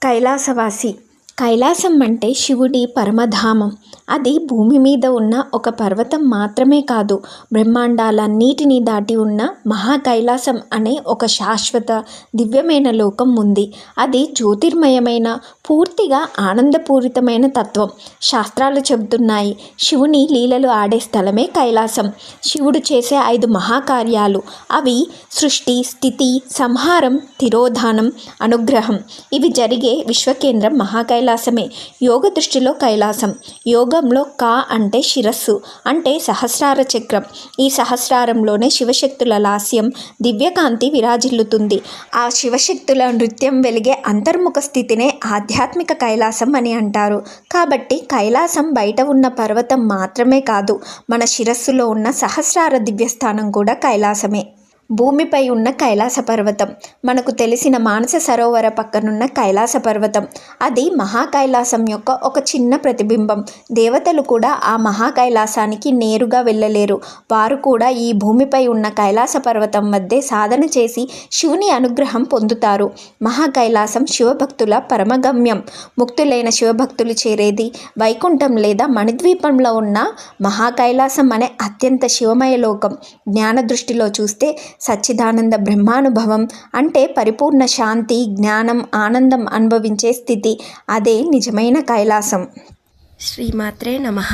కైలాసవాసి. కైలాసం అంటే శివుడి పరమధామం. అది భూమి మీద ఉన్న ఒక పర్వతం మాత్రమే కాదు, బ్రహ్మాండాలన్నిటినీ దాటి ఉన్న మహాకైలాసం అనే ఒక శాశ్వత దివ్యమైన లోకం ఉంది. అది జ్యోతిర్మయమైన, పూర్తిగా ఆనందపూరితమైన తత్వం. శాస్త్రాలు చెబుతున్నాయి, శివుని లీలలు ఆడే స్థలమే కైలాసం. శివుడు చేసే 5 మహాకార్యాలు. అవి సృష్టి, స్థితి, సంహారం, తిరోధానం, అనుగ్రహం. ఇవి జరిగే విశ్వకేంద్రం మహాకైలాసమే. యోగ దృష్టిలో కైలాసం. యోగంలో కా అంటే శిరస్సు, అంటే సహస్రార చక్రం. ఈ సహస్రారంలోనే శివశక్తుల లాస్యం, దివ్యకాంతి విరాజిల్లుతుంది. ఆ శివశక్తుల నృత్యం వెలిగే అంతర్ముఖ స్థితినే ఆధ్యాత్మిక కైలాసం అని అంటారు. కాబట్టి కైలాసం బయట ఉన్న పర్వతం మాత్రమే కాదు, మన శిరస్సులో ఉన్న సహస్రార దివ్యస్థానం కూడా కైలాసమే. భూమిపై ఉన్న కైలాస పర్వతం, మనకు తెలిసిన మానస సరోవర పక్కనున్న కైలాస పర్వతం, అది మహాకైలాసం యొక్క ఒక చిన్న ప్రతిబింబం. దేవతలు కూడా ఆ మహాకైలాసానికి నేరుగా వెళ్ళలేరు. వారు కూడా ఈ భూమిపై ఉన్న కైలాస పర్వతం వద్దే సాధన చేసి శివుని అనుగ్రహం పొందుతారు. మహాకైలాసం శివభక్తుల పరమగమ్యం. ముక్తులైన శివభక్తులు చేరేది వైకుంఠం లేదా మణిద్వీపంలో ఉన్న మహాకైలాసం అనే అత్యంత శివమయ లోకం. జ్ఞాన దృష్టిలో చూస్తే సచ్చిదానంద బ్రహ్మానుభవం అంటే పరిపూర్ణ శాంతి, జ్ఞానం, ఆనందం అనుభవించే స్థితి. అదే నిజమైన కైలాసం. శ్రీమాత్రే నమః.